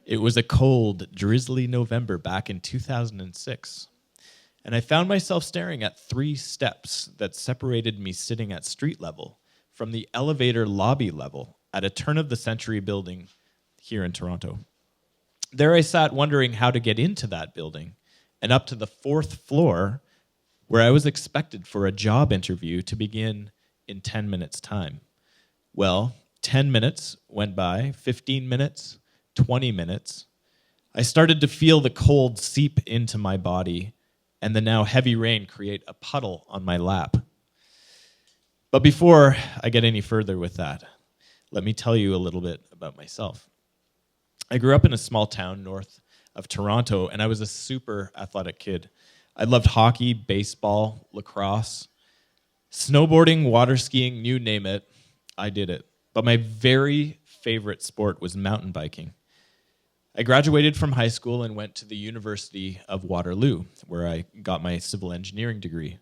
It was a cold, drizzly November back in 2006, and I found myself staring at 3 steps that separated me sitting at street level from the elevator lobby level at a turn-of-the-century building here in Toronto. There I sat wondering how to get into that building and up to the 4th floor where I was expected for a job interview to begin in 10 minutes' time. Well, 10 minutes went by, 15 minutes, 20 minutes. I started to feel the cold seep into my body and the now heavy rain create a puddle on my lap. But before I get any further with that, let me tell you a little bit about myself. I grew up in a small town north of Toronto, and I was a super athletic kid. I loved hockey, baseball, lacrosse, snowboarding, water skiing, you name it, I did it. But my very favorite sport was mountain biking. I graduated from high school and went to the University of Waterloo, where I got my civil engineering degree.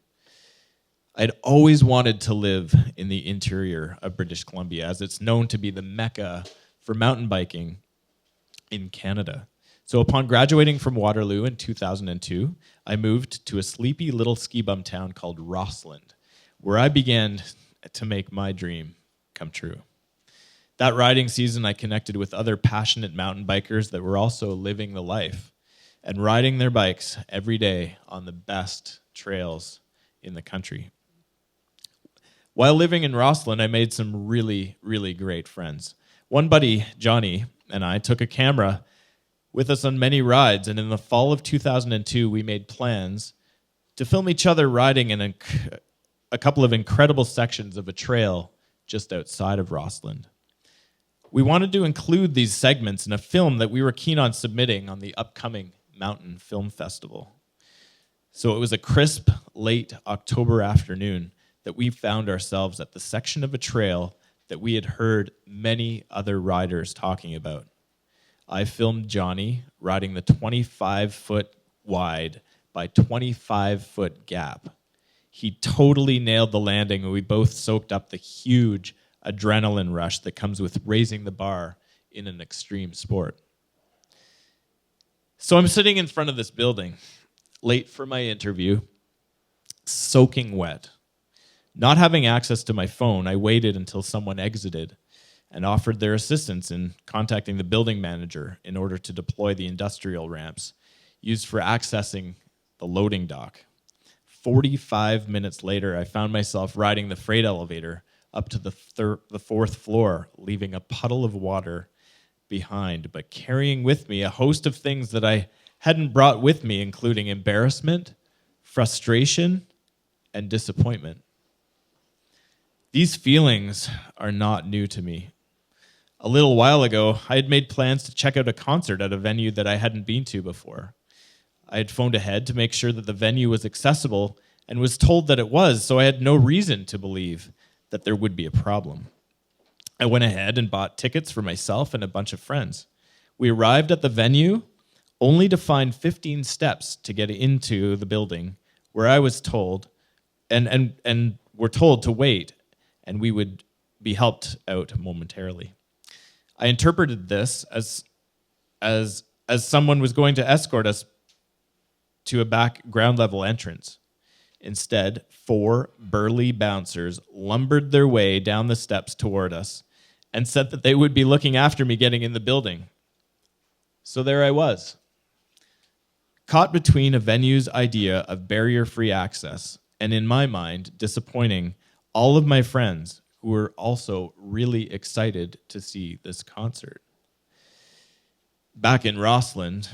I'd always wanted to live in the interior of British Columbia, as it's known to be the mecca for mountain biking in Canada. So upon graduating from Waterloo in 2002, I moved to a sleepy little ski bum town called Rossland, where I began to make my dream come true. That riding season, I connected with other passionate mountain bikers that were also living the life and riding their bikes every day on the best trails in the country. While living in Rossland, I made some really, really great friends. One buddy, Johnny, and I took a camera with us on many rides, and in the fall of 2002, we made plans to film each other riding in a couple of incredible sections of a trail just outside of Rossland. We wanted to include these segments in a film that we were keen on submitting on the upcoming Mountain Film Festival. So it was a crisp, late October afternoon that we found ourselves at the section of a trail that we had heard many other riders talking about. I filmed Johnny riding the 25-foot wide by 25-foot gap. He totally nailed the landing, and we both soaked up the huge adrenaline rush that comes with raising the bar in an extreme sport. So I'm sitting in front of this building, late for my interview, soaking wet. Not having access to my phone, I waited until someone exited and offered their assistance in contacting the building manager in order to deploy the industrial ramps used for accessing the loading dock. 45 minutes later, I found myself riding the freight elevator up to the 4th floor, leaving a puddle of water behind, but carrying with me a host of things that I hadn't brought with me, including embarrassment, frustration, and disappointment. These feelings are not new to me. A little while ago, I had made plans to check out a concert at a venue that I hadn't been to before. I had phoned ahead to make sure that the venue was accessible and was told that it was, so I had no reason to believe that there would be a problem. I went ahead and bought tickets for myself and a bunch of friends. We arrived at the venue only to find 15 steps to get into the building, where I was told and were told to wait, and we would be helped out momentarily. I interpreted this as someone was going to escort us to a back ground level entrance. Instead, 4 burly bouncers lumbered their way down the steps toward us and said that they would be looking after me getting in the building. So there I was, caught between a venue's idea of barrier-free access and, in my mind, disappointing all of my friends who were also really excited to see this concert. Back in Rossland,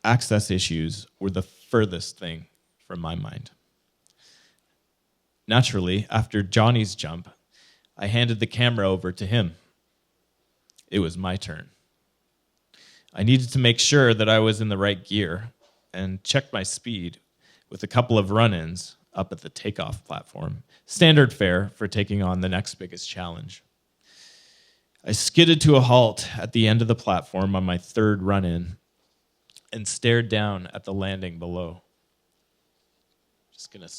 access issues were the furthest thing from my mind. Naturally, after Johnny's jump, I handed the camera over to him. It was my turn. I needed to make sure that I was in the right gear and check my speed with a couple of run-ins up at the takeoff platform, standard fare for taking on the next biggest challenge. I skidded to a halt at the end of the platform on my 3rd run-in and stared down at the landing below. Just gonna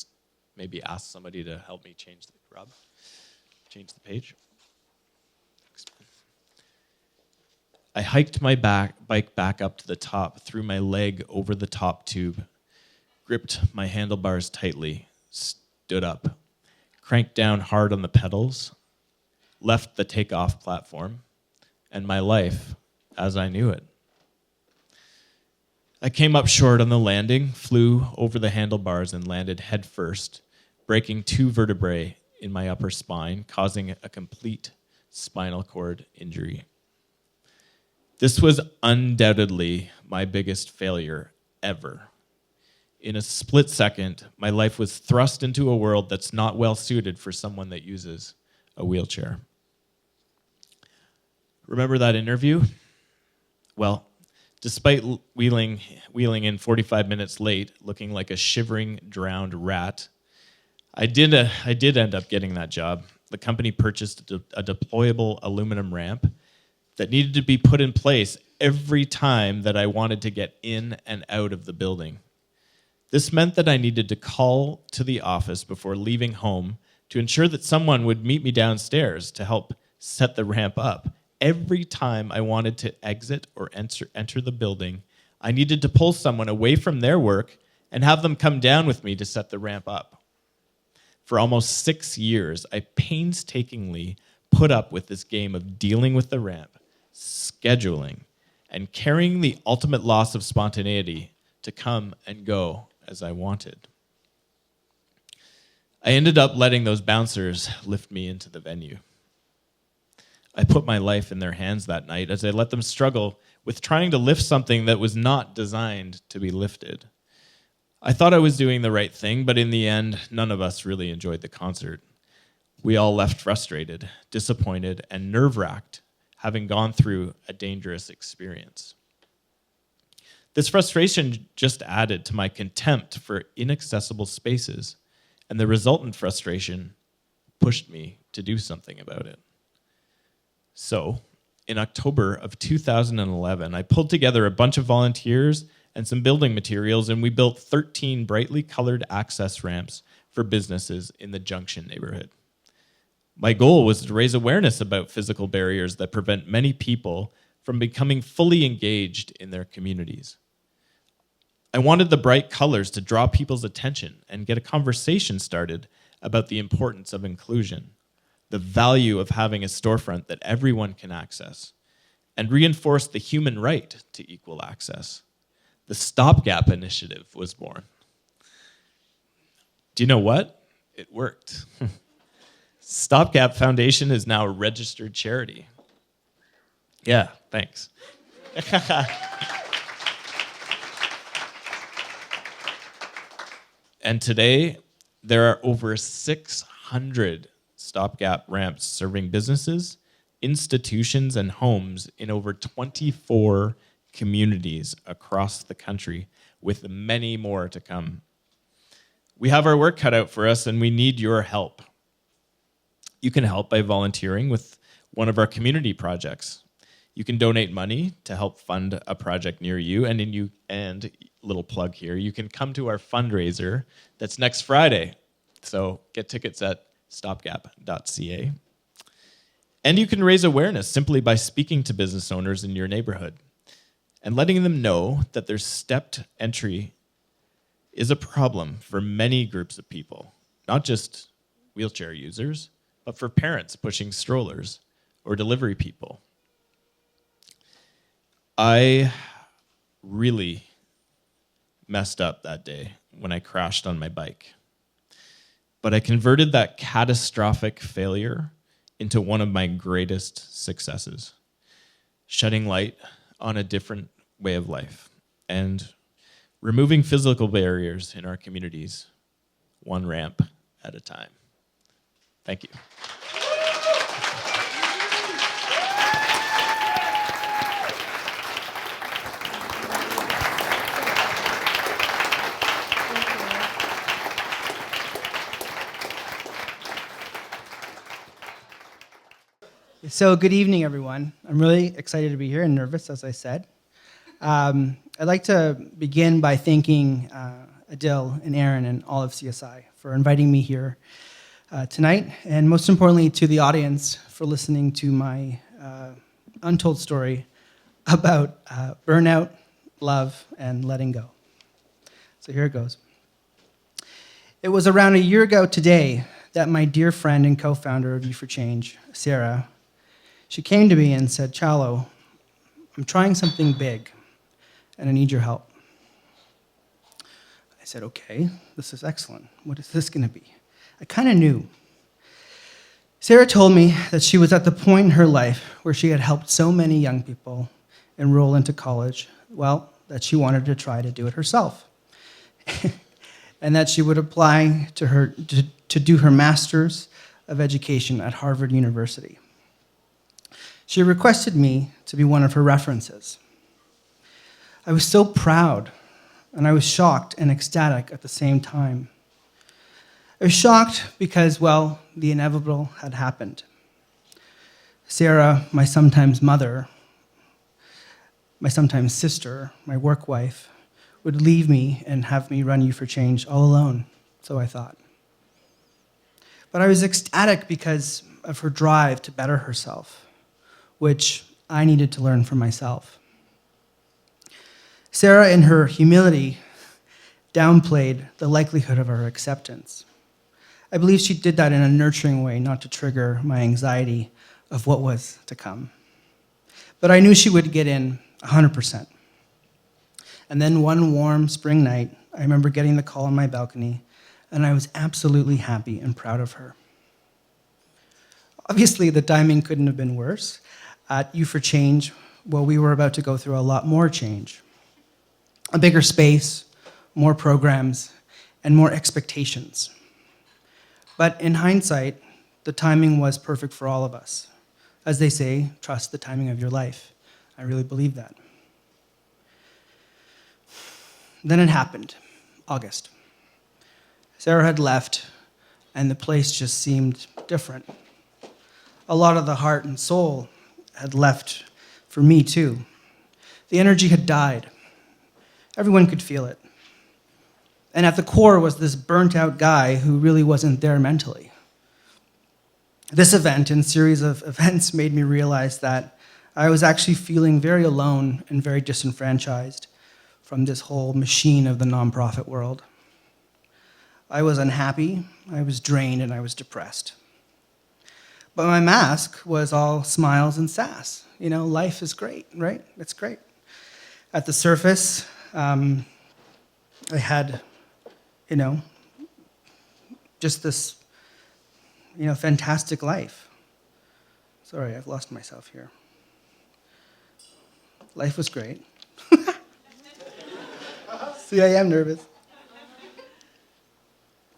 maybe ask somebody to help me change the page. I hiked my bike back up to the top, threw my leg over the top tube, gripped my handlebars tightly, stood up, cranked down hard on the pedals, left the takeoff platform, and my life as I knew it. I came up short on the landing, flew over the handlebars, and landed headfirst, breaking 2 vertebrae in my upper spine, causing a complete spinal cord injury. This was undoubtedly my biggest failure ever. In a split second, my life was thrust into a world that's not well suited for someone that uses a wheelchair. Remember that interview? Well, despite wheeling in 45 minutes late, looking like a shivering, drowned rat, I did end up getting that job. The company purchased a deployable aluminum ramp that needed to be put in place every time that I wanted to get in and out of the building. This meant that I needed to call to the office before leaving home to ensure that someone would meet me downstairs to help set the ramp up. Every time I wanted to exit or enter the building, I needed to pull someone away from their work and have them come down with me to set the ramp up. For almost 6 years, I painstakingly put up with this game of dealing with the ramp, scheduling, and carrying the ultimate loss of spontaneity to come and go as I wanted. I ended up letting those bouncers lift me into the venue. I put my life in their hands that night as I let them struggle with trying to lift something that was not designed to be lifted. I thought I was doing the right thing, but in the end, none of us really enjoyed the concert. We all left frustrated, disappointed, and nerve-wracked, having gone through a dangerous experience. This frustration just added to my contempt for inaccessible spaces, and the resultant frustration pushed me to do something about it. So, in October of 2011, I pulled together a bunch of volunteers and some building materials, and we built 13 brightly colored access ramps for businesses in the Junction neighborhood. My goal was to raise awareness about physical barriers that prevent many people from becoming fully engaged in their communities. I wanted the bright colors to draw people's attention and get a conversation started about the importance of inclusion, the value of having a storefront that everyone can access, and reinforce the human right to equal access. The Stopgap Initiative was born. Do you know what? It worked. Stopgap Foundation is now a registered charity. Yeah, thanks. And today, there are over 600 stopgap ramps serving businesses, institutions, and homes in over 24 communities across the country, with many more to come. We have our work cut out for us, and we need your help. You can help by volunteering with one of our community projects. You can donate money to help fund a project near you, and little plug here, you can come to our fundraiser that's next Friday. So get tickets at stopgap.ca. And you can raise awareness simply by speaking to business owners in your neighborhood and letting them know that their stepped entry is a problem for many groups of people, not just wheelchair users, but for parents pushing strollers or delivery people. I really messed up that day when I crashed on my bike. But I converted that catastrophic failure into one of my greatest successes, shedding light on a different way of life and removing physical barriers in our communities, one ramp at a time. Thank you. So good evening, everyone. I'm really excited to be here and nervous, as I said. I'd like to begin by thanking Adil and Aaron and all of CSI for inviting me here tonight, and most importantly to the audience for listening to my untold story about burnout, love, and letting go. So here it goes. It was around a year ago today that my dear friend and co-founder of U4Change, Sarah, she came to me and said, "Chalo, I'm trying something big, and I need your help." I said, "Okay, this is excellent. What is this going to be?" I kind of knew. Sarah told me that she was at the point in her life where she had helped so many young people enroll into college, well, that she wanted to try to do it herself. And that she would apply to do her Master's of Education at Harvard University. She requested me to be one of her references. I was so proud, and I was shocked and ecstatic at the same time. I was shocked because, well, the inevitable had happened. Sarah, my sometimes mother, my sometimes sister, my work wife, would leave me and have me run U4Change all alone, so I thought. But I was ecstatic because of her drive to better herself, which I needed to learn for myself. Sarah, in her humility, downplayed the likelihood of her acceptance. I believe she did that in a nurturing way, not to trigger my anxiety of what was to come. But I knew she would get in 100%. And then one warm spring night, I remember getting the call on my balcony, and I was absolutely happy and proud of her. Obviously, the timing couldn't have been worse. At U4Change, well, we were about to go through a lot more change. A bigger space, more programs, and more expectations. But in hindsight, the timing was perfect for all of us. As they say, trust the timing of your life. I really believe that. Then it happened, August. Sarah had left, and the place just seemed different. A lot of the heart and soul had left for me too. The energy had died. Everyone could feel it. And at the core was this burnt-out guy who really wasn't there mentally. This event and series of events made me realize that I was actually feeling very alone and very disenfranchised from this whole machine of the nonprofit world. I was unhappy, I was drained, and I was depressed. But my mask was all smiles and sass. You know, life is great, right? It's great. At the surface, I had, just this, fantastic life. Sorry, I've lost myself here. Life was great. See, I am nervous.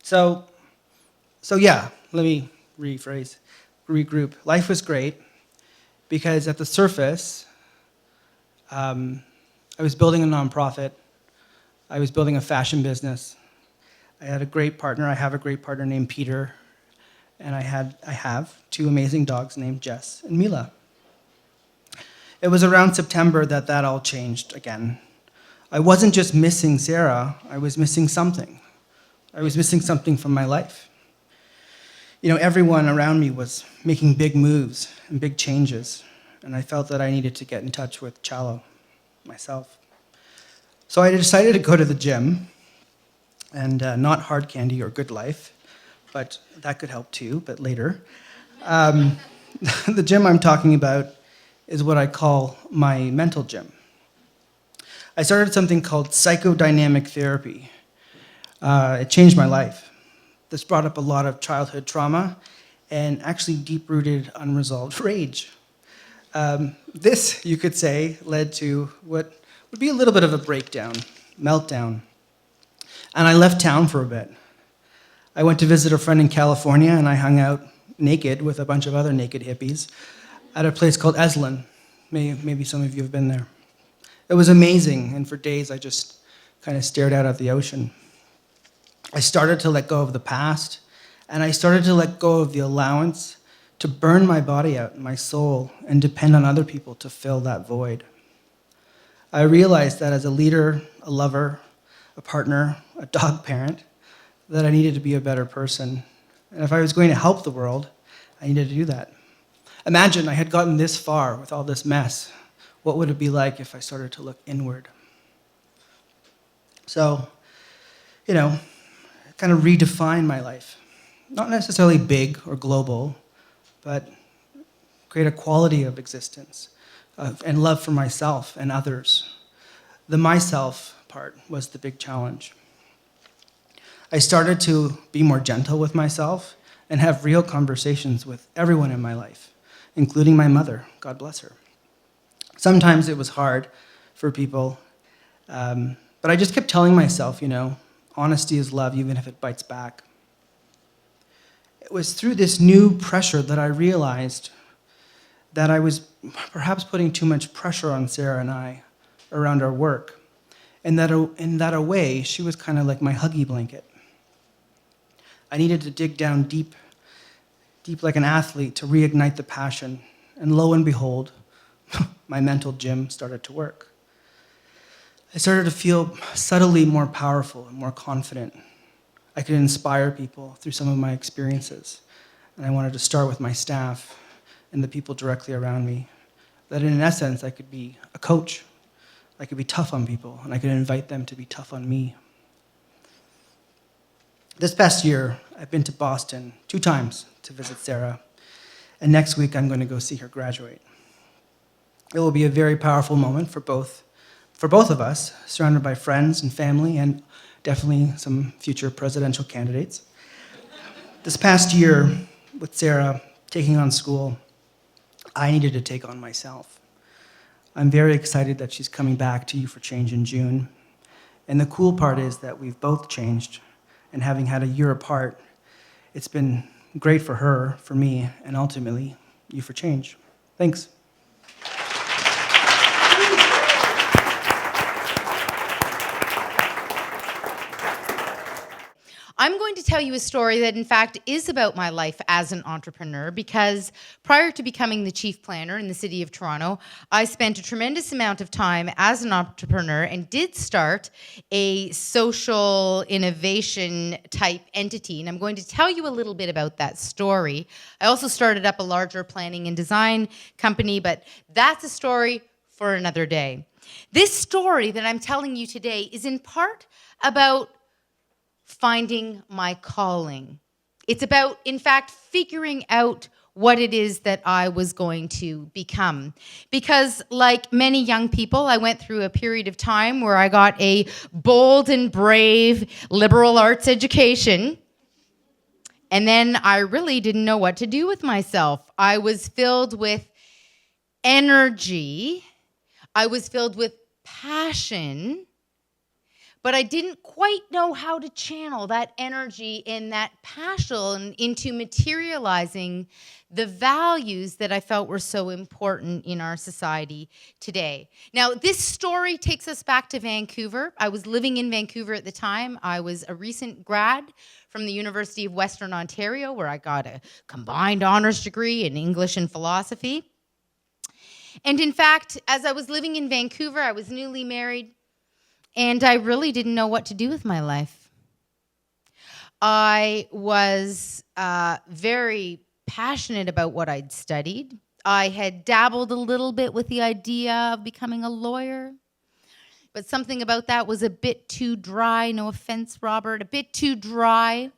So yeah, let me regroup. Life was great because at the surface, I was building a nonprofit. I was building a fashion business. I had a great partner. I have a great partner named Peter. And I have two amazing dogs named Jess and Mila. It was around September that all changed again. I wasn't just missing Sarah, I was missing something. I was missing something from my life. Everyone around me was making big moves and big changes, and I felt that I needed to get in touch with Chalo myself. So I decided to go to the gym, and not Hard Candy or Good Life, but that could help too, but later. The gym I'm talking about is what I call my mental gym. I started something called psychodynamic therapy. It changed my life. This brought up a lot of childhood trauma and actually deep-rooted, unresolved rage. This, you could say, led to what would be a little bit of a breakdown, meltdown. And I left town for a bit. I went to visit a friend in California, and I hung out naked with a bunch of other naked hippies at a place called Esalen. Maybe some of you have been there. It was amazing, and for days I just kind of stared out at the ocean. I started to let go of the past, and I started to let go of the allowance to burn my body out, my soul, and depend on other people to fill that void. I realized that as a leader, a lover, a partner, a dog parent, that I needed to be a better person. And if I was going to help the world, I needed to do that. Imagine I had gotten this far with all this mess. what would it be like if I started to look inward? So, kind of redefine my life. Not necessarily big or global, but create a quality of existence and love for myself and others. The myself part was the big challenge. I started to be more gentle with myself and have real conversations with everyone in my life, including my mother, God bless her. Sometimes it was hard for people, but I just kept telling myself, honesty is love, even if it bites back. It was through this new pressure that I realized that I was perhaps putting too much pressure on Sarah and I around our work. And that in that a way, she was kind of like my huggy blanket. I needed to dig down deep like an athlete to reignite the passion. And lo and behold, my mental gym started to work. I started to feel subtly more powerful and more confident. I could inspire people through some of my experiences. And I wanted to start with my staff and the people directly around me. That in essence, I could be a coach. I could be tough on people, and I could invite them to be tough on me. This past year, I've been to Boston 2 times to visit Sarah, and next week I'm going to go see her graduate. It will be a very powerful moment for both of us, surrounded by friends and family, and definitely some future presidential candidates. This past year, with Sarah taking on school, I needed to take on myself. I'm very excited that she's coming back to You for Change in June. And the cool part is that we've both changed, and having had a year apart, it's been great for her, for me, and ultimately, You for Change. Thanks. I'm going to tell you a story that, in fact, is about my life as an entrepreneur, because prior to becoming the chief planner in the city of Toronto, I spent a tremendous amount of time as an entrepreneur and did start a social innovation type entity. And I'm going to tell you a little bit about that story. I also started up a larger planning and design company, but that's a story for another day. This story that I'm telling you today is in part about finding my calling. It's about, in fact, figuring out what it is that I was going to become. Because like many young people, I went through a period of time where I got a bold and brave liberal arts education. And then I really didn't know what to do with myself. I was filled with energy. I was filled with passion. But I didn't quite know how to channel that energy and that passion into materializing the values that I felt were so important in our society today. Now, this story takes us back to Vancouver. I was living in Vancouver at the time. I was a recent grad from the University of Western Ontario, where I got a combined honors degree in English and philosophy. And in fact, as I was living in Vancouver, I was newly married. And I really didn't know what to do with my life. I was very passionate about what I'd studied. I had dabbled a little bit with the idea of becoming a lawyer, but something about that was a bit too dry. No offense, Robert, a bit too dry.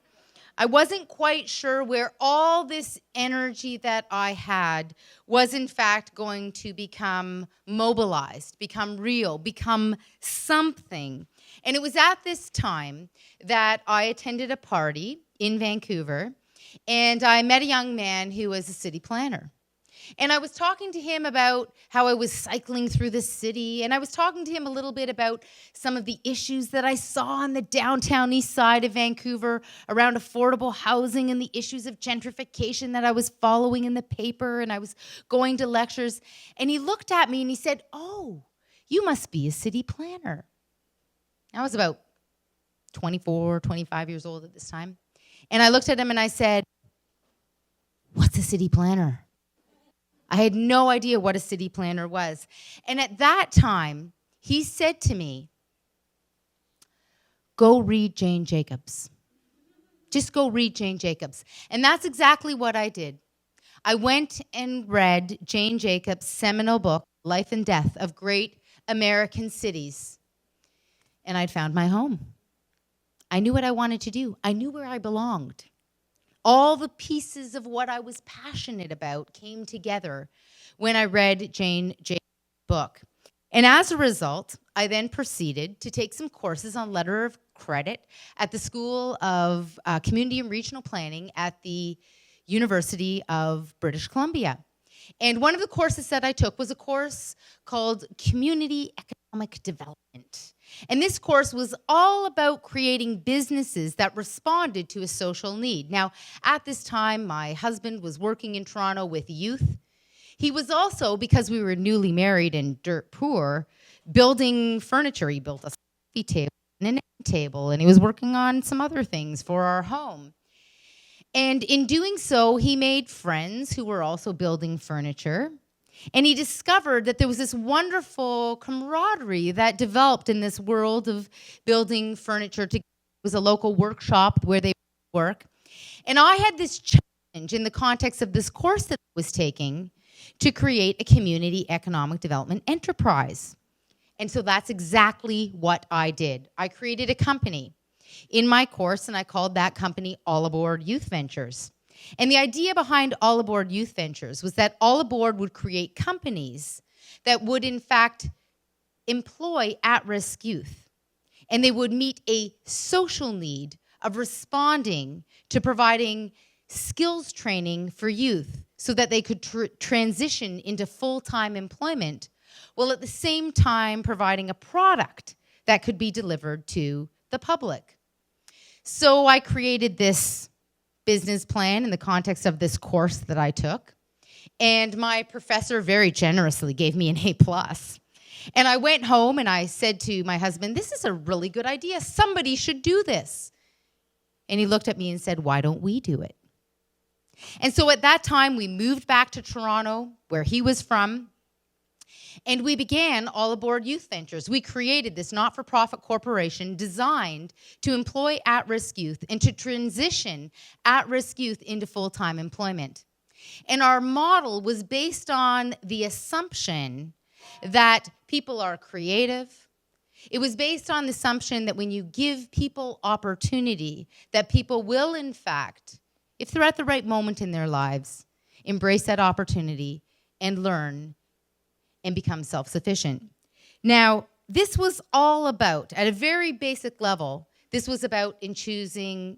I wasn't quite sure where all this energy that I had was in fact going to become mobilized, become real, become something. And it was at this time that I attended a party in Vancouver, and I met a young man who was a city planner. And I was talking to him about how I was cycling through the city, and I was talking to him a little bit about some of the issues that I saw on the downtown east side of Vancouver around affordable housing and the issues of gentrification that I was following in the paper, and I was going to lectures. And he looked at me and he said, "Oh, you must be a city planner." I was about 24, 25 years old at this time. And I looked at him and I said, "What's a city planner?" I had no idea what a city planner was. And at that time, he said to me, "Go read Jane Jacobs. Just go read Jane Jacobs." And that's exactly what I did. I went and read Jane Jacobs' seminal book, life and death of great American cities. And I'd found my home. I knew what I wanted to do. I knew where I belonged. All the pieces of what I was passionate about came together when I read Jane Jay's book. And as a result, I then proceeded to take some courses on letter of credit at the School of Community and Regional Planning at the University of British Columbia. And one of the courses that I took was a course called Community Economic Development. And this course was all about creating businesses that responded to a social need. Now, at this time, my husband was working in Toronto with youth. He was also, because we were newly married and dirt poor, building furniture. He built a coffee table and an end table, and he was working on some other things for our home. And in doing so, he made friends who were also building furniture. And he discovered that there was this wonderful camaraderie that developed in this world of building furniture. It was a local workshop where they work. And I had this challenge in the context of this course that I was taking to create a community economic development enterprise. And so that's exactly what I did. I created a company in my course, and I called that company All Aboard Youth Ventures. And the idea behind All Aboard Youth Ventures was that All Aboard would create companies that would, in fact, employ at-risk youth. And they would meet a social need of responding to providing skills training for youth so that they could transition into full-time employment, while at the same time providing a product that could be delivered to the public. So I created this business plan in the context of this course that I took, and my professor very generously gave me an A+. And I went home and I said to my husband, "This is a really good idea. Somebody should do this." And he looked at me and said, "Why don't we do it?" And so at that time, we moved back to Toronto, where he was from, and we began All Aboard Youth Ventures. We created this not-for-profit corporation designed to employ at-risk youth and to transition at-risk youth into full-time employment. And our model was based on the assumption that people are creative. It was based on the assumption that when you give people opportunity, that people will, in fact, if they're at the right moment in their lives, embrace that opportunity and learn and become self-sufficient. Now, this was all about, at a very basic level, this was about choosing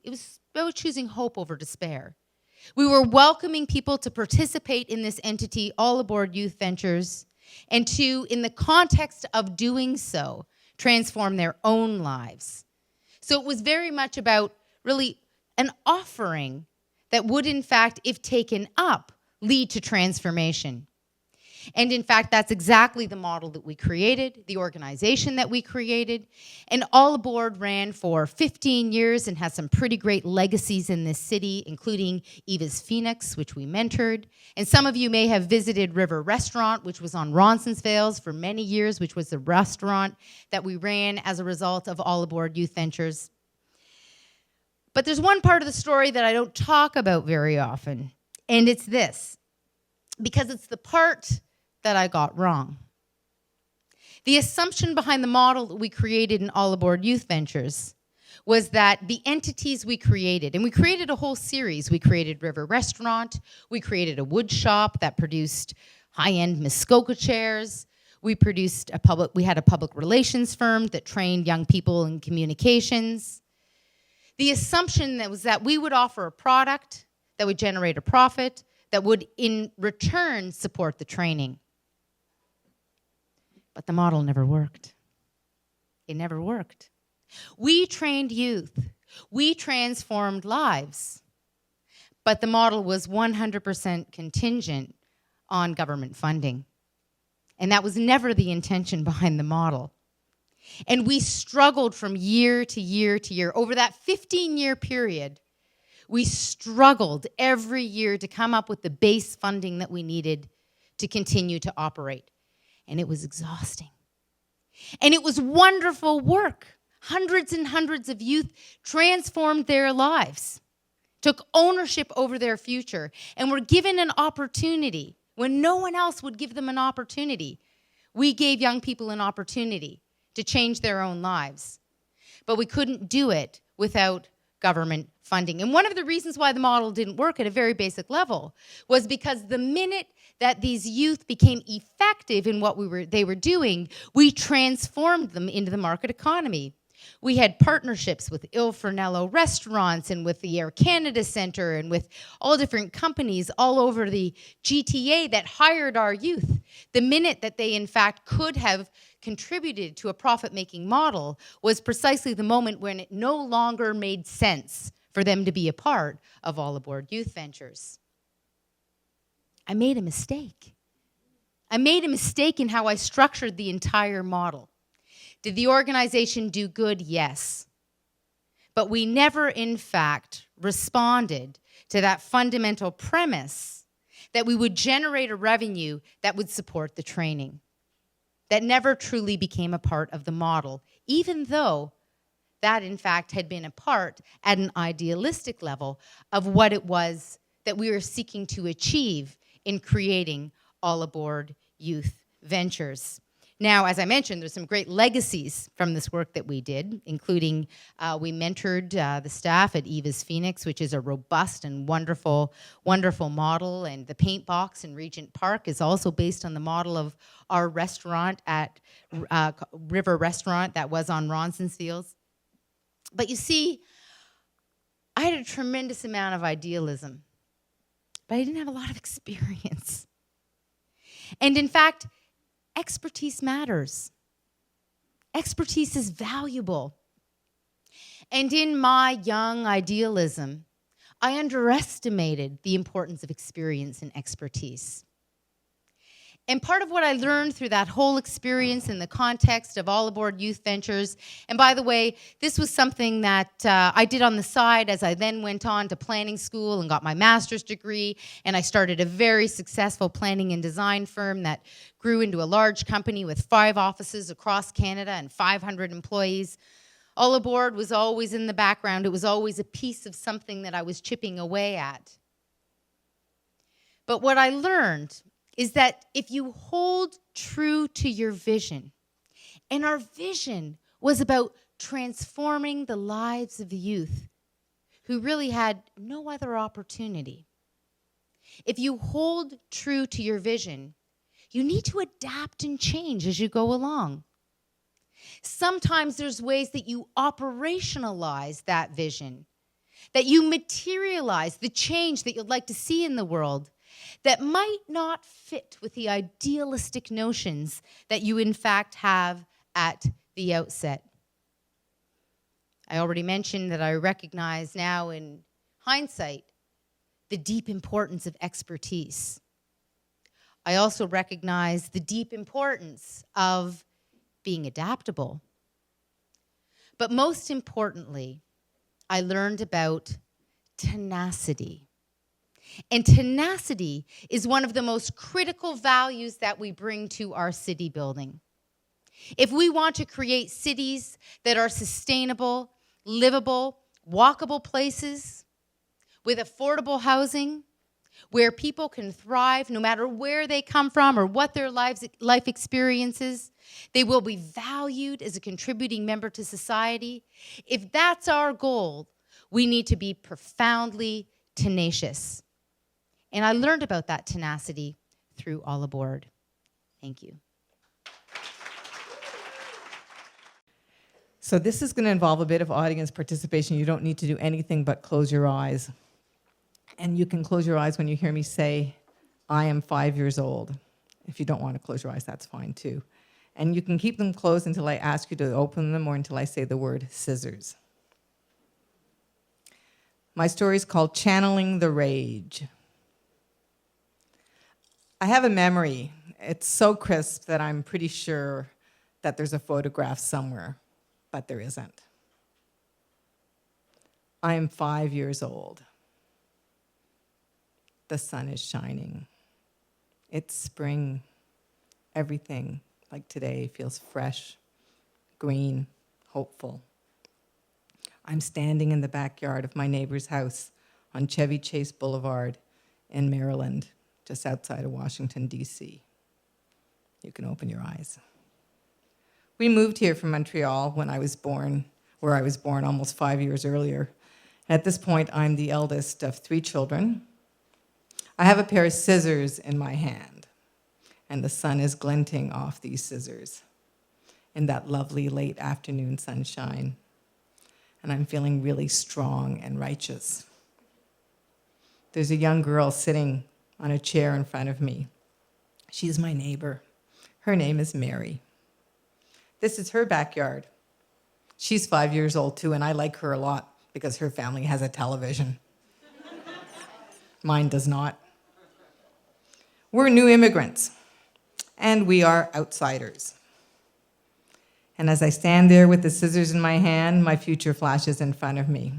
hope over despair. We were welcoming people to participate in this entity, All Aboard Youth Ventures, and to, in the context of doing so, transform their own lives. So it was very much about really an offering that would, in fact, if taken up, lead to transformation. And in fact, that's exactly the model that we created, the organization that we created. And All Aboard ran for 15 years and has some pretty great legacies in this city, including Eva's Phoenix, which we mentored. And some of you may have visited River Restaurant, which was on Ronsonsvales for many years, which was the restaurant that we ran as a result of All Aboard Youth Ventures. But there's one part of the story that I don't talk about very often, and it's this, because it's the part that I got wrong. The assumption behind the model that we created in All Aboard Youth Ventures was that the entities we created, and we created a whole series. We created River Restaurant. We created a wood shop that produced high-end Muskoka chairs. We had a public relations firm that trained young people in communications. The assumption that was that we would offer a product that would generate a profit that would, in return, support the training. But the model never worked. It never worked. We trained youth. We transformed lives. But the model was 100% contingent on government funding. And that was never the intention behind the model. And we struggled from year to year to year. Over that 15-year period, we struggled every year to come up with the base funding that we needed to continue to operate. And it was exhausting. And it was wonderful work. Hundreds and hundreds of youth transformed their lives, took ownership over their future, and were given an opportunity when no one else would give them an opportunity We gave young people an opportunity to change their own lives. But we couldn't do it without government funding. And one of the reasons why the model didn't work at a very basic level was because the minute that these youth became effective in what they were doing, we transformed them into the market economy. We had partnerships with Il Fornello restaurants and with the Air Canada Centre and with all different companies all over the GTA that hired our youth. The minute that they, in fact, could have contributed to a profit-making model was precisely the moment when it no longer made sense for them to be a part of All Aboard Youth Ventures. I made a mistake. I made a mistake in how I structured the entire model. Did the organization do good? Yes. But we never, in fact, responded to that fundamental premise that we would generate a revenue that would support the training. That never truly became a part of the model, even though that, in fact, had been a part at an idealistic level of what it was that we were seeking to achieve in creating All Aboard Youth Ventures. Now, as I mentioned, there's some great legacies from this work that we did, including we mentored the staff at Eva's Phoenix, which is a robust and wonderful, wonderful model. And the Paint Box in Regent Park is also based on the model of our restaurant at River Restaurant that was on Ronson's Fields. But you see, I had a tremendous amount of idealism, but I didn't have a lot of experience. And in fact, expertise matters. Expertise is valuable. And in my young idealism, I underestimated the importance of experience and expertise. And part of what I learned through that whole experience in the context of All Aboard Youth Ventures, and by the way, this was something that I did on the side as I then went on to planning school and got my master's degree, and I started a very successful planning and design firm that grew into a large company with 5 offices across Canada and 500 employees. All Aboard was always in the background. It was always a piece of something that I was chipping away at. But what I learned is that if you hold true to your vision, and our vision was about transforming the lives of the youth who really had no other opportunity. If you hold true to your vision, you need to adapt and change as you go along. Sometimes there's ways that you operationalize that vision, that you materialize the change that you'd like to see in the world that might not fit with the idealistic notions that you in fact have at the outset. I already mentioned that I recognize now in hindsight the deep importance of expertise. I also recognize the deep importance of being adaptable. But most importantly, I learned about tenacity. And tenacity is one of the most critical values that we bring to our city building. If we want to create cities that are sustainable, livable, walkable places with affordable housing, where people can thrive no matter where they come from or what their life experiences, they will be valued as a contributing member to society. If that's our goal, we need to be profoundly tenacious. And I learned about that tenacity through All Aboard. Thank you. So this is going to involve a bit of audience participation. You don't need to do anything but close your eyes. And you can close your eyes when you hear me say, I am 5 years old. If you don't want to close your eyes, that's fine too. And you can keep them closed until I ask you to open them or until I say the word scissors. My story is called Channeling the Rage. I have a memory. It's so crisp that I'm pretty sure that there's a photograph somewhere, but there isn't. I am 5 years old. The sun is shining. It's spring. Everything, like today, feels fresh, green, hopeful. I'm standing in the backyard of my neighbor's house on Chevy Chase Boulevard in Maryland, just outside of Washington, D.C. You can open your eyes. We moved here from Montreal when I was born, where I was born almost 5 years earlier. At this point, I'm the eldest of 3 children. I have a pair of scissors in my hand, and the sun is glinting off these scissors in that lovely late afternoon sunshine. And I'm feeling really strong and righteous. There's a young girl sitting on a chair in front of me. She's my neighbor. Her name is Mary. This is her backyard. She's 5 years old too, and I like her a lot because her family has a television. Mine does not. We're new immigrants, and we are outsiders. And as I stand there with the scissors in my hand, my future flashes in front of me.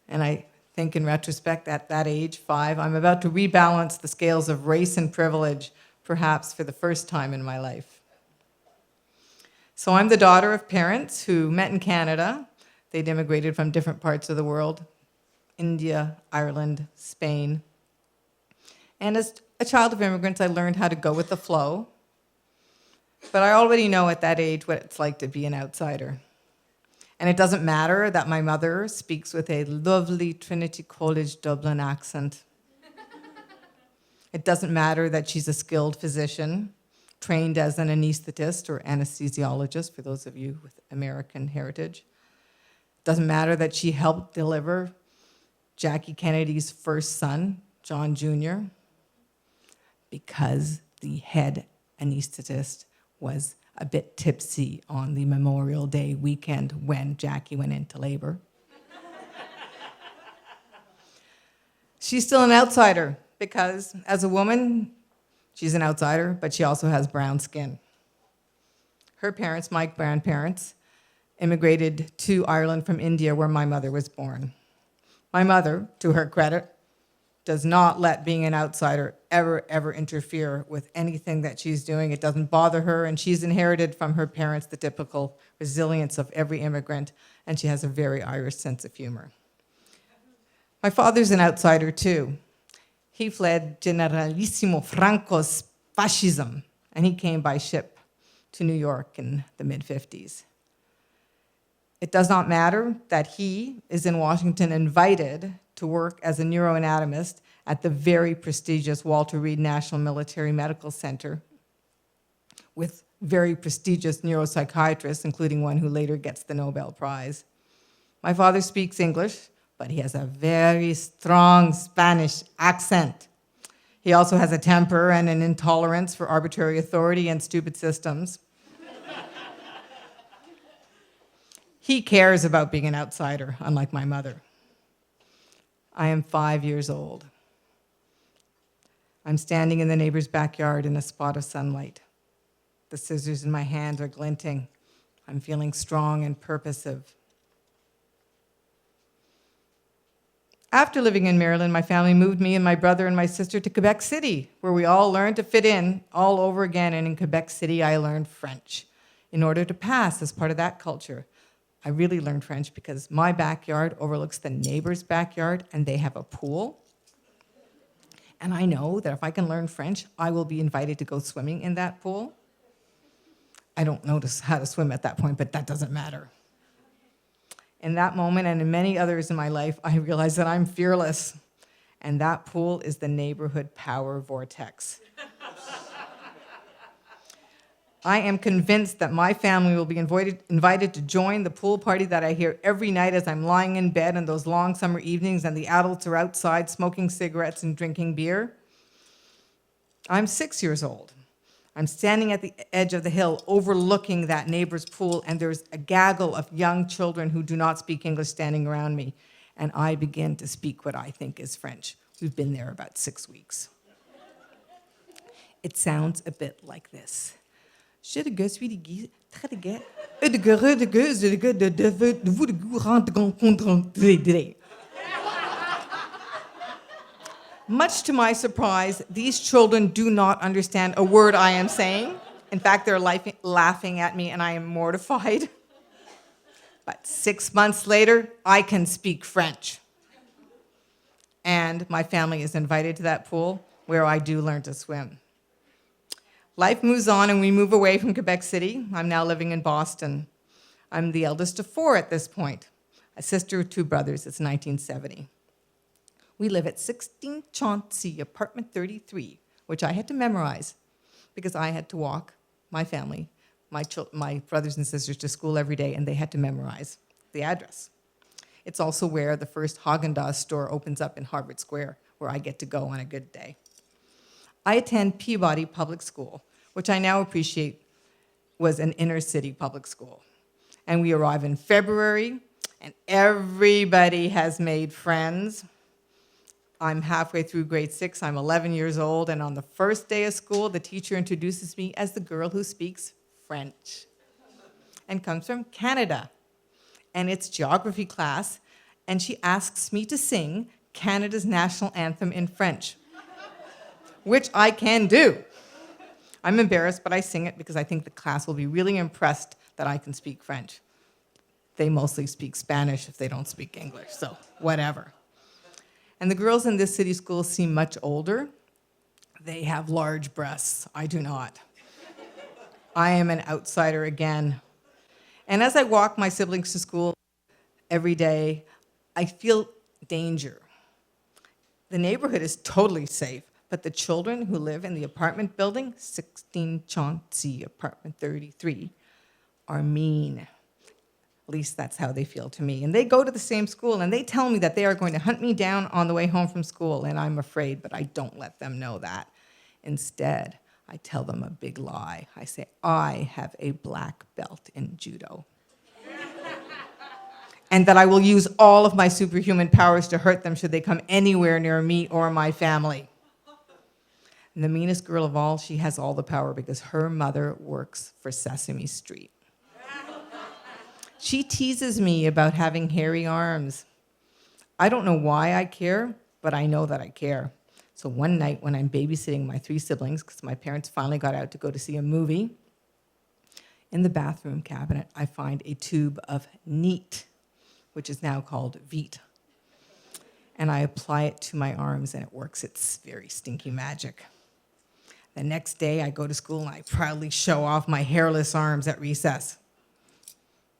And I think in retrospect, at that age, 5, I'm about to rebalance the scales of race and privilege, perhaps for the first time in my life. So I'm the daughter of parents who met in Canada. They'd immigrated from different parts of the world, India, Ireland, Spain. And as a child of immigrants, I learned how to go with the flow. But I already know at that age what it's like to be an outsider. And it doesn't matter that my mother speaks with a lovely Trinity College Dublin accent. It doesn't matter that she's a skilled physician, trained as an anesthetist or anesthesiologist, for those of you with American heritage. It doesn't matter that she helped deliver Jackie Kennedy's first son, John Jr., because the head anesthetist was a bit tipsy on the Memorial Day weekend when Jackie went into labor. She's still an outsider because as a woman, she's an outsider, but she also has brown skin. Her parents, my grandparents, immigrated to Ireland from India, where my mother was born. My mother, to her credit, does not let being an outsider ever interfere with anything that she's doing. It doesn't bother her, and she's inherited from her parents the typical resilience of every immigrant, and she has a very Irish sense of humor. My father's an outsider, too. He fled Generalissimo Franco's fascism, and he came by ship to New York in the mid-50s. It does not matter that he is in Washington invited to work as a neuroanatomist at the very prestigious Walter Reed National Military Medical Center with very prestigious neuropsychiatrists, including one who later gets the Nobel Prize. My father speaks English, but he has a very strong Spanish accent. He also has a temper and an intolerance for arbitrary authority and stupid systems. He cares about being an outsider, unlike my mother. I am 5 years old. I'm standing in the neighbor's backyard in a spot of sunlight. The scissors in my hand are glinting. I'm feeling strong and purposive. After living in Maryland, my family moved me and my brother and my sister to Quebec City, where we all learned to fit in all over again. And in Quebec City, I learned French in order to pass as part of that culture. I really learned French because my backyard overlooks the neighbor's backyard, and they have a pool. And I know that if I can learn French, I will be invited to go swimming in that pool. I don't know how to swim at that point, but that doesn't matter. In that moment, and in many others in my life, I realized that I'm fearless. And that pool is the neighborhood power vortex. I am convinced that my family will be invited to join the pool party that I hear every night as I'm lying in bed on those long summer evenings and the adults are outside smoking cigarettes and drinking beer. I'm 6 years old. I'm standing at the edge of the hill overlooking that neighbor's pool, and there's a gaggle of young children who do not speak English standing around me, and I begin to speak what I think is French. We've been there about 6 weeks. It sounds a bit like this. Je de suis de guise, très de guet, de gueule de gueuse, de gueule de vous de goût rentre. Much to my surprise, these children do not understand a word I am saying. In fact, they're laughing at me, and I am mortified. But 6 months later, I can speak French. And my family is invited to that pool where I do learn to swim. Life moves on and we move away from Quebec City. I'm now living in Boston. I'm the eldest of 4 at this point, a sister with 2 brothers. It's 1970. We live at 16 Chauncey, apartment 33, which I had to memorize because I had to walk my family, my brothers and sisters to school every day, and they had to memorize the address. It's also where the first Haagen-Dazs store opens up in Harvard Square, where I get to go on a good day. I attend Peabody Public School, which I now appreciate was an inner city public school. And we arrive in February, and everybody has made friends. I'm halfway through grade 6, I'm 11 years old, and on the first day of school, the teacher introduces me as the girl who speaks French and comes from Canada. And it's geography class, and she asks me to sing Canada's national anthem in French, which I can do. I'm embarrassed, but I sing it because I think the class will be really impressed that I can speak French. They mostly speak Spanish if they don't speak English, so whatever. And the girls in this city school seem much older. They have large breasts. I do not. I am an outsider again. And as I walk my siblings to school every day, I feel danger. The neighborhood is totally safe, but the children who live in the apartment building, 16 Chauncey, apartment 33, are mean. At least that's how they feel to me. And they go to the same school, and they tell me that they are going to hunt me down on the way home from school, and I'm afraid, but I don't let them know that. Instead, I tell them a big lie. I say, I have a black belt in judo. And that I will use all of my superhuman powers to hurt them should they come anywhere near me or my family. And the meanest girl of all, she has all the power because her mother works for Sesame Street. She teases me about having hairy arms. I don't know why I care, but I know that I care. So one night when I'm babysitting my 3 siblings, because my parents finally got out to go to see a movie, in the bathroom cabinet, I find a tube of Neat, which is now called Veet. And I apply it to my arms, and it works. It's very stinky magic. The next day, I go to school, and I proudly show off my hairless arms at recess.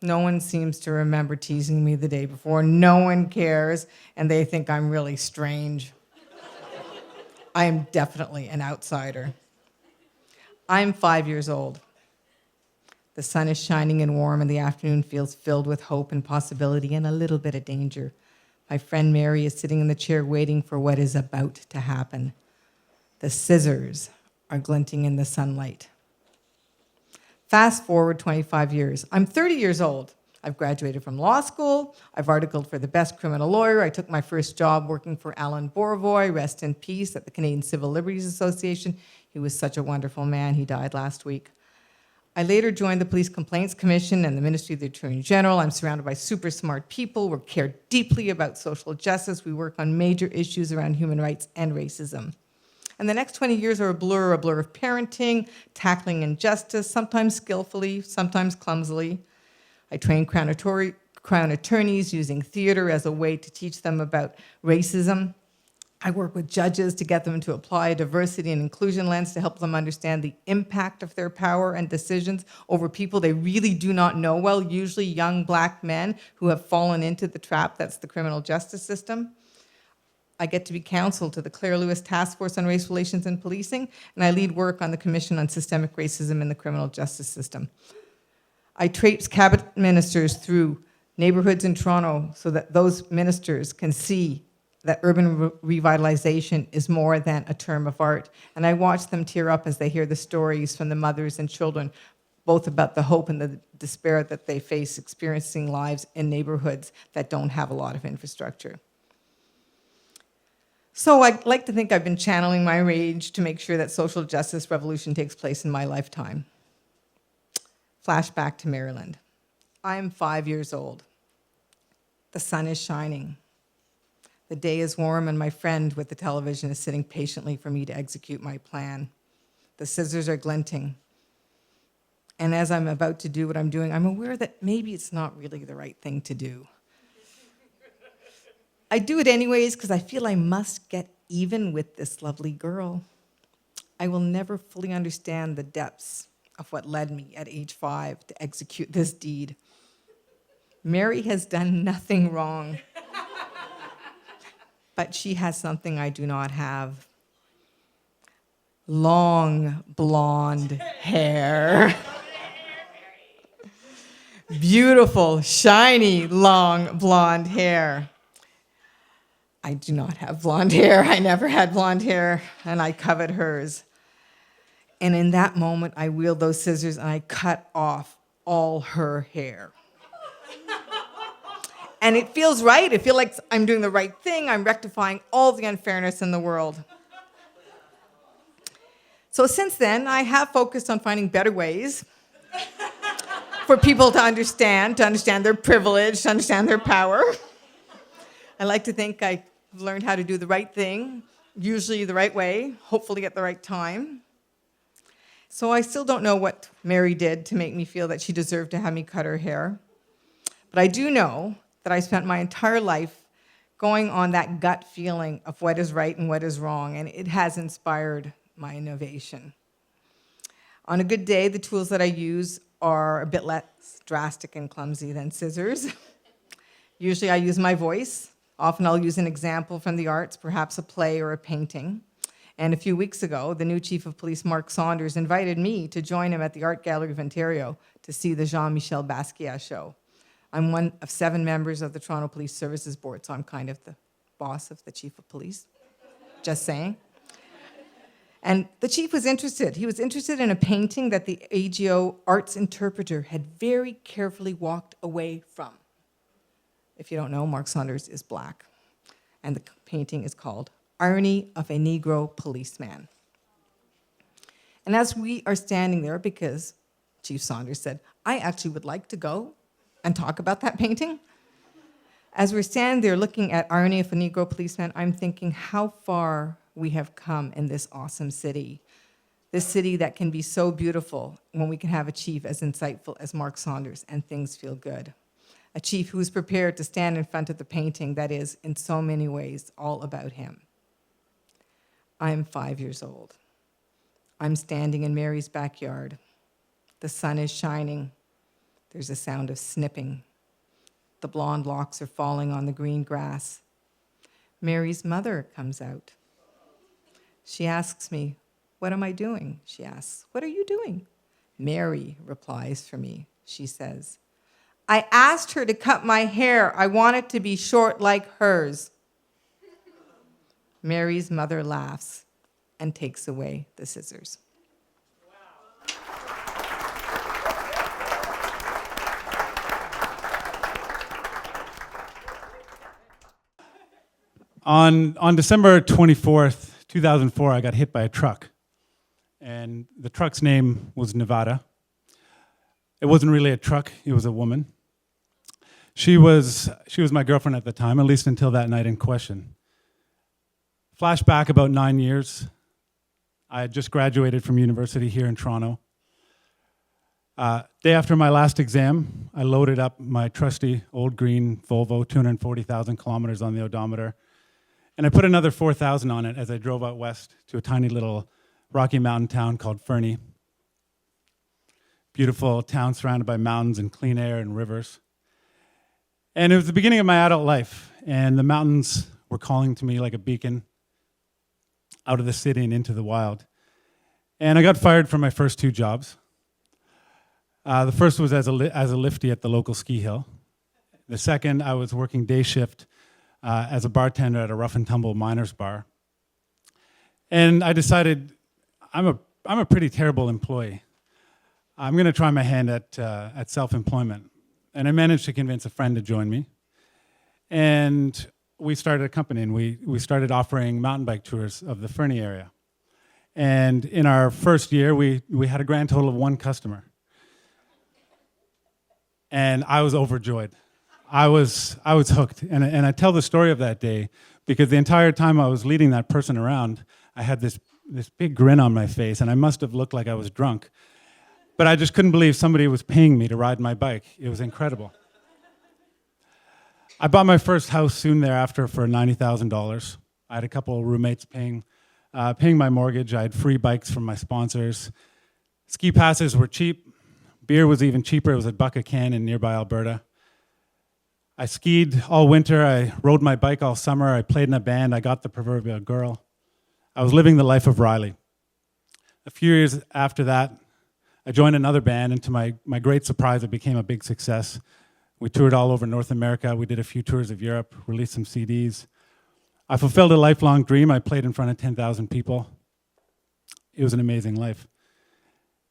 No one seems to remember teasing me the day before. No one cares, and they think I'm really strange. I am definitely an outsider. I'm 5 years old. The sun is shining and warm, and the afternoon feels filled with hope and possibility and a little bit of danger. My friend Mary is sitting in the chair waiting for what is about to happen. The scissors are glinting in the sunlight. Fast forward 25 years. I'm 30 years old. I've graduated from law school. I've articled for the best criminal lawyer. I took my first job working for Alan Borovoy, rest in peace, at the Canadian Civil Liberties Association. He was such a wonderful man. He died last week. I later joined the Police Complaints Commission and the Ministry of the Attorney General. I'm surrounded by super smart people who care deeply about social justice. We work on major issues around human rights and racism. And the next 20 years are a blur of parenting, tackling injustice, sometimes skillfully, sometimes clumsily. I train Crown attorneys using theater as a way to teach them about racism. I work with judges to get them to apply a diversity and inclusion lens to help them understand the impact of their power and decisions over people they really do not know well, usually young black men who have fallen into the trap that's the criminal justice system. I get to be counsel to the Claire Lewis Task Force on Race Relations and Policing, and I lead work on the Commission on Systemic Racism in the Criminal Justice System. I traipse cabinet ministers through neighborhoods in Toronto so that those ministers can see that urban revitalization is more than a term of art. And I watch them tear up as they hear the stories from the mothers and children, both about the hope and the despair that they face experiencing lives in neighborhoods that don't have a lot of infrastructure. So I like to think I've been channeling my rage to make sure that social justice revolution takes place in my lifetime. Flashback to Maryland. I'm 5 years old. The sun is shining. The day is warm, and my friend with the television is sitting patiently for me to execute my plan. The scissors are glinting. And as I'm about to do what I'm doing, I'm aware that maybe it's not really the right thing to do. I do it anyways because I feel I must get even with this lovely girl. I will never fully understand the depths of what led me at age 5 to execute this deed. Mary has done nothing wrong, but she has something I do not have. Long blonde hair. Beautiful, shiny, long blonde hair. I do not have blonde hair. I never had blonde hair, and I covet hers. And in that moment, I wield those scissors and I cut off all her hair. And it feels right. It feels like I'm doing the right thing. I'm rectifying all the unfairness in the world. So since then, I have focused on finding better ways for people to understand their privilege, to understand their power. I like to think I've learned how to do the right thing, usually the right way, hopefully at the right time. So I still don't know what Mary did to make me feel that she deserved to have me cut her hair. But I do know that I spent my entire life going on that gut feeling of what is right and what is wrong, and it has inspired my innovation. On a good day, the tools that I use are a bit less drastic and clumsy than scissors. Usually I use my voice. Often I'll use an example from the arts, perhaps a play or a painting. And a few weeks ago, the new Chief of Police, Mark Saunders, invited me to join him at the Art Gallery of Ontario to see the Jean-Michel Basquiat show. I'm one of 7 members of the Toronto Police Services Board, so I'm kind of the boss of the Chief of Police. Just saying. And the chief was interested. He was interested in a painting that the AGO arts interpreter had very carefully walked away from. If you don't know, Mark Saunders is black. And the painting is called Irony of a Negro Policeman. And as we are standing there, because Chief Saunders said, I actually would like to go and talk about that painting. As we're standing there looking at Irony of a Negro Policeman, I'm thinking how far we have come in this awesome city. This city that can be so beautiful when we can have a chief as insightful as Mark Saunders and things feel good. A chief who is prepared to stand in front of the painting that is, in so many ways, all about him. I'm 5 years old. I'm standing in Mary's backyard. The sun is shining. There's a sound of snipping. The blonde locks are falling on the green grass. Mary's mother comes out. She asks me, what am I doing? She asks, what are you doing? Mary replies for me. She says, I asked her to cut my hair. I want it to be short like hers. Mary's mother laughs and takes away the scissors. On December 24th, 2004, I got hit by a truck. And the truck's name was Nevada. It wasn't really a truck, it was a woman. She was my girlfriend at the time, at least until that night in question. Flashback about 9 years. I had just graduated from university here in Toronto. Day after my last exam, I loaded up my trusty old green Volvo, 240,000 kilometers on the odometer, and I put another 4,000 on it as I drove out west to a tiny little Rocky Mountain town called Fernie. Beautiful town surrounded by mountains and clean air and rivers. And it was the beginning of my adult life, and the mountains were calling to me like a beacon out of the city and into the wild. And I got fired from my first 2 jobs. The first was as a liftie at the local ski hill. The second, I was working day shift as a bartender at a rough and tumble miners bar. And I decided I'm a pretty terrible employee. I'm going to try my hand at self-employment. And I managed to convince a friend to join me. And we started a company, and we started offering mountain bike tours of the Fernie area. And in our first year, we had a grand total of 1 customer. And I was overjoyed. I was hooked. And I tell the story of that day because the entire time I was leading that person around, I had this big grin on my face, and I must have looked like I was drunk. But I just couldn't believe somebody was paying me to ride my bike. It was incredible. I bought my first house soon thereafter for $90,000. I had a couple of roommates paying paying my mortgage. I had free bikes from my sponsors. Ski passes were cheap. Beer was even cheaper. It was $1 a can in nearby Alberta. I skied all winter. I rode my bike all summer. I played in a band. I got the proverbial girl. I was living the life of Riley. A few years after that, I joined another band, and to my great surprise, it became a big success. We toured all over North America. We did a few tours of Europe, released some CDs. I fulfilled a lifelong dream. I played in front of 10,000 people. It was an amazing life.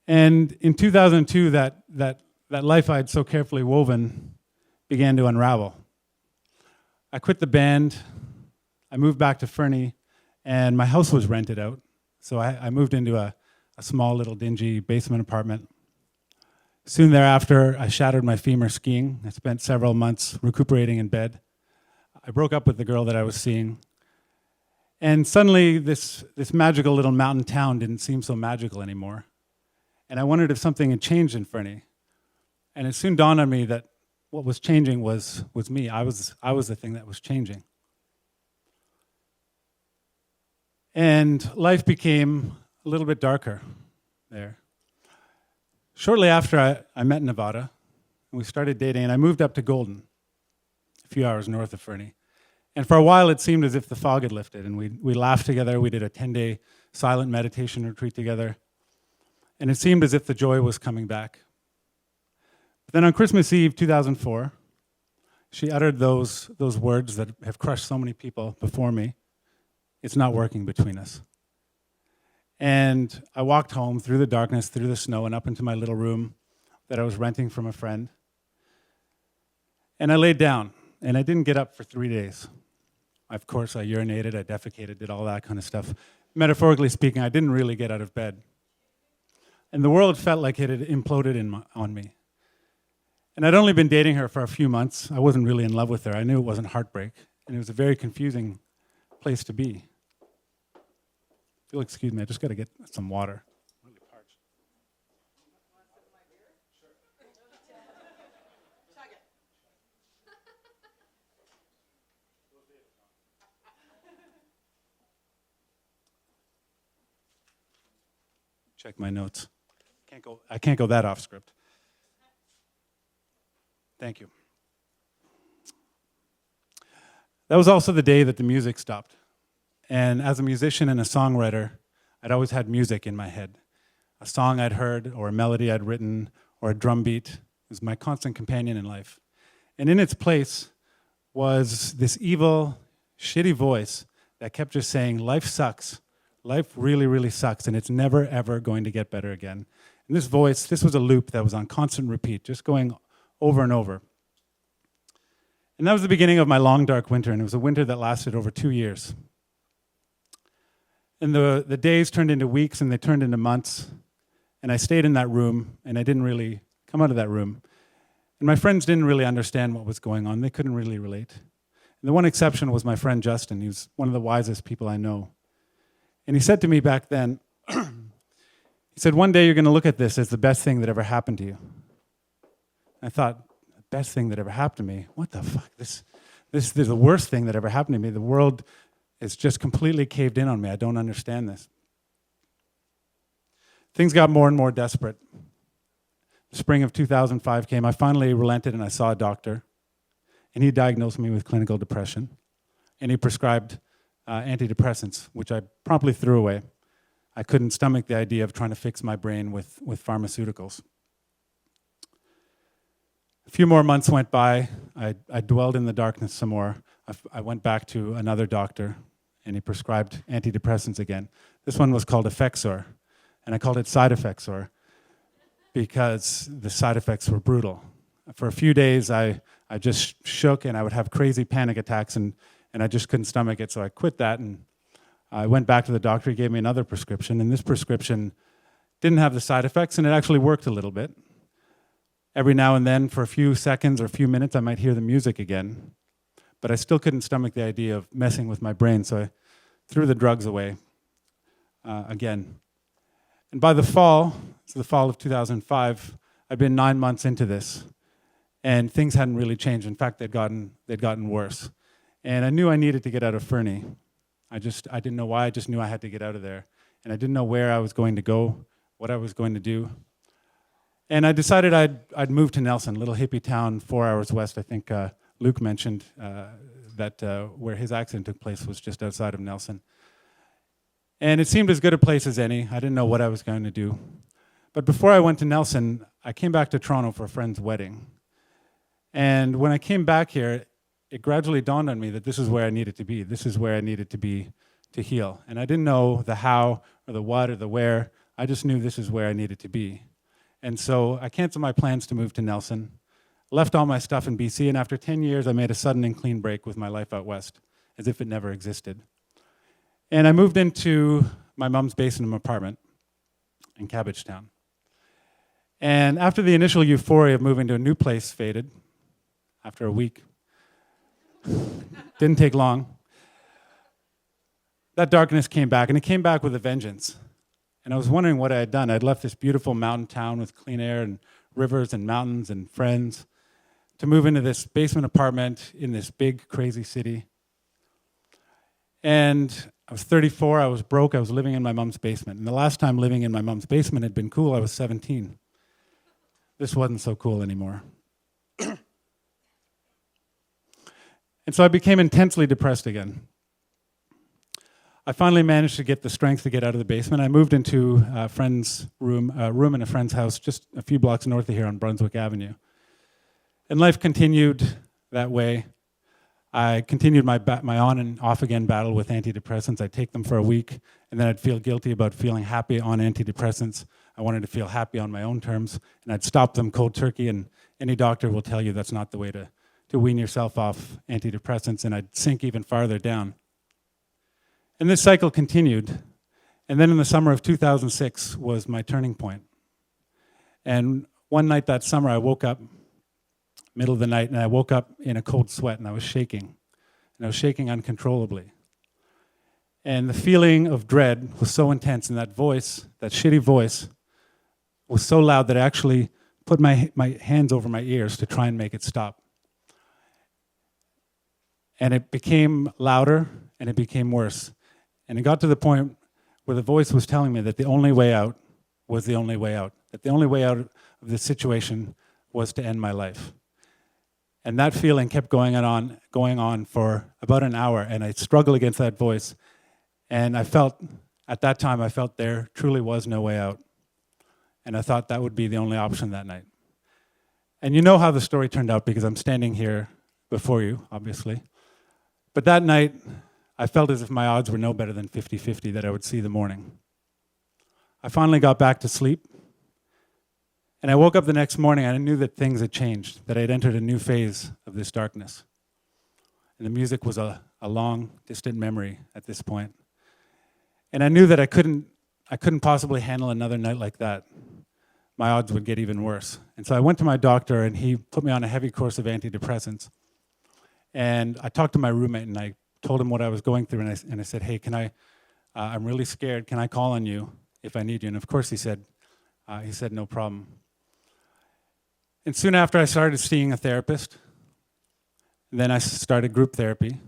And in 2002, that life I had so carefully woven began to unravel. I quit the band. I moved back to Fernie, and my house was rented out. So I moved into a small little dingy basement apartment. Soon thereafter, I shattered my femur skiing. I spent several months recuperating in bed. I broke up with the girl that I was seeing. And suddenly, this magical little mountain town didn't seem so magical anymore. And I wondered if something had changed in Fernie. And it soon dawned on me that what was changing was me. I was the thing that was changing. And life became a little bit darker there. Shortly after I met Nevada, and we started dating, and I moved up to Golden, a few hours north of Fernie. And for a while, it seemed as if the fog had lifted, and we laughed together. We did a 10-day silent meditation retreat together, and it seemed as if the joy was coming back. But then on Christmas Eve, 2004, she uttered those words that have crushed so many people before me. It's not working between us. And I walked home through the darkness, through the snow, and up into my little room that I was renting from a friend. And I laid down, and I didn't get up for 3 days. Of course, I urinated, I defecated, did all that kind of stuff. Metaphorically speaking, I didn't really get out of bed. And the world felt like it had imploded on me. And I'd only been dating her for a few months. I wasn't really in love with her. I knew it wasn't heartbreak, and it was a very confusing place to be. If you'll excuse me, I just got to get some water. I'm really parched. Check my notes. I can't go that off script. Thank you. That was also the day that the music stopped. And as a musician and a songwriter, I'd always had music in my head. A song I'd heard, or a melody I'd written, or a drum beat was my constant companion in life. And in its place was this evil, shitty voice that kept just saying, life sucks. Life really, really sucks, and it's never, ever going to get better again. And this voice, this was a loop that was on constant repeat, just going over and over. And that was the beginning of my long, dark winter, and it was a winter that lasted over 2 years. And the days turned into weeks, and they turned into months, and I stayed in that room, and I didn't really come out of that room. And my friends didn't really understand what was going on. They couldn't really relate. And the one exception was my friend Justin. He was one of the wisest people I know. And he said to me back then, he said, one day you're going to look at this as the best thing that ever happened to you. I thought, the best thing that ever happened to me? What the fuck? This is the worst thing that ever happened to me. The world is just completely caved in on me. I don't understand this. Things got more and more desperate. The spring of 2005 came. I finally relented and I saw a doctor. And he diagnosed me with clinical depression. And he prescribed antidepressants, which I promptly threw away. I couldn't stomach the idea of trying to fix my brain with pharmaceuticals. A few more months went by. I dwelled in the darkness some more. I went back to another doctor, and he prescribed antidepressants again. This one was called Effexor, and I called it Side Effexor because the side effects were brutal. For a few days, I just shook, and I would have crazy panic attacks, and I just couldn't stomach it, so I quit that, and I went back to the doctor. He gave me another prescription, and this prescription didn't have the side effects, and it actually worked a little bit. Every now and then, for a few seconds or a few minutes, I might hear the music again, but I still couldn't stomach the idea of messing with my brain, so I threw the drugs away again. And by the fall, so the fall of 2005, I'd been 9 months into this, and things hadn't really changed. In fact, they'd gotten worse. And I knew I needed to get out of Fernie. I didn't know why. I just knew I had to get out of there. And I didn't know where I was going to go, what I was going to do. And I decided I'd move to Nelson, a little hippie town 4 hours west. I think Luke mentioned that where his accident took place was just outside of Nelson. And it seemed as good a place as any. I didn't know what I was going to do. But before I went to Nelson, I came back to Toronto for a friend's wedding. And when I came back here, it gradually dawned on me that this is where I needed to be. This is where I needed to be to heal. And I didn't know the how or the what or the where. I just knew this is where I needed to be. And so I canceled my plans to move to Nelson, left all my stuff in BC, and after 10 years, I made a sudden and clean break with my life out west, as if it never existed. And I moved into my mom's basement apartment in Cabbagetown. And after the initial euphoria of moving to a new place faded, after a week, didn't take long, that darkness came back, and it came back with a vengeance. And I was wondering what I had done. I'd left this beautiful mountain town with clean air and rivers and mountains and friends to move into this basement apartment in this big, crazy city. And I was 34, I was broke, I was living in my mom's basement. And the last time living in my mom's basement had been cool, I was 17. This wasn't so cool anymore. And so I became intensely depressed again. I finally managed to get the strength to get out of the basement. I moved into a friend's room in a friend's house just a few blocks north of here on Brunswick Avenue. And life continued that way. I continued my on and off again battle with antidepressants. I'd take them for a week, and then I'd feel guilty about feeling happy on antidepressants. I wanted to feel happy on my own terms, and I'd stop them cold turkey, and any doctor will tell you that's not the way to wean yourself off antidepressants, and I'd sink even farther down. And this cycle continued. And then in the summer of 2006 was my turning point. And one night that summer, I woke up, middle of the night, and I woke up in a cold sweat, and I was shaking. And I was shaking uncontrollably. And the feeling of dread was so intense, and that voice, that shitty voice, was so loud that I actually put my hands over my ears to try and make it stop. And it became louder, and it became worse. And it got to the point where the voice was telling me that the only way out was the only way out, that the only way out of this situation was to end my life. And that feeling kept going on for about an hour, and I struggled against that voice. And I felt, at that time, there truly was no way out. And I thought that would be the only option that night. And you know how the story turned out because I'm standing here before you, obviously. But that night, I felt as if my odds were no better than 50-50 that I would see the morning. I finally got back to sleep, and I woke up the next morning and I knew that things had changed, that I had entered a new phase of this darkness. And the music was a long, distant memory at this point. And I knew that I couldn't possibly handle another night like that. My odds would get even worse. And so I went to my doctor, and he put me on a heavy course of antidepressants. And I talked to my roommate, and I told him what I was going through, and I said, hey, I'm really scared. Can I call on you if I need you? And of course he said, no problem. And soon after, I started seeing a therapist. And then I started group therapy.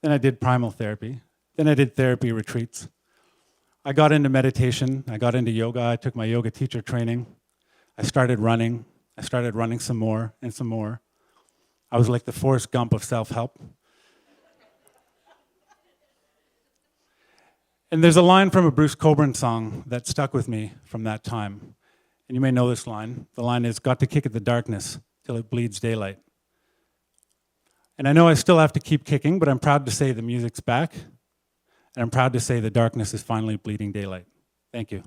Then I did primal therapy. Then I did therapy retreats. I got into meditation. I got into yoga. I took my yoga teacher training. I started running. I started running some more and some more. I was like the Forrest Gump of self-help. And there's a line from a Bruce Cockburn song that stuck with me from that time. And you may know this line. The line is, got to kick at the darkness till it bleeds daylight. And I know I still have to keep kicking, but I'm proud to say the music's back. And I'm proud to say the darkness is finally bleeding daylight. Thank you.